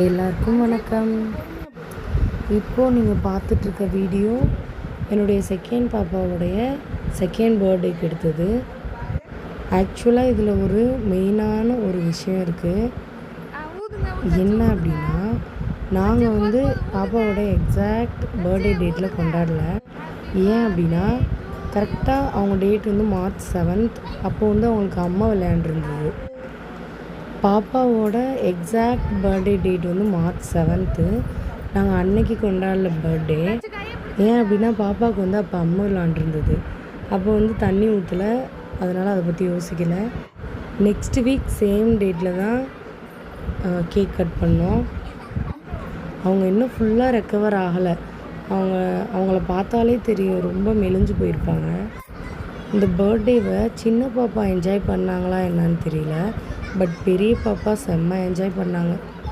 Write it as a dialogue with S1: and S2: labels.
S1: எல்லாருக்கும் வணக்கம். இப்போது நீங்கள் பார்த்துட்ருக்க வீடியோ என்னுடைய செகண்ட் பாப்பாவுடைய செகண்ட் பர்த்டேக்கு எடுத்தது. ஆக்சுவலாக இதில் ஒரு மெயினான ஒரு விஷயம் இருக்குது. என்ன அப்படின்னா, நாங்கள் பாப்பாவோட எக்ஸாக்ட் பர்த்டே டேட்டில் கொண்டாடல. ஏன் அப்படின்னா, கரெக்டாக அவங்க டேட் மார்ச் 7th. அப்போது அவங்களுக்கு அம்மா விளையாண்டுருந்தது. பாப்பாவோட exact birthday date March 7th. நாங்கள் அன்னைக்கு கொண்டாடல பர்த்டே. ஏன் அப்படின்னா, பாப்பாவுக்கு அப்போ அம்மா விளாண்டுருந்தது. அப்போ தண்ணி ஊற்றலை, அதனால் அதை பற்றி யோசிக்கலை. நெக்ஸ்ட் வீக் சேம் டேட்டில் தான் கேக் கட் பண்ணோம். அவங்க இன்னும் ஃபுல்லாக ரெக்கவர் ஆகலை. அவங்கள பார்த்தாலே தெரியும், ரொம்ப மெலிஞ்சு போயிருப்பாங்க. இந்த பர்த்டேவை சின்ன பாப்பா என்ஜாய் பண்ணாங்களா என்னன்னு தெரியல, பட் பெரிய பாப்பா செம்ம என்ஜாய் பண்ணாங்க.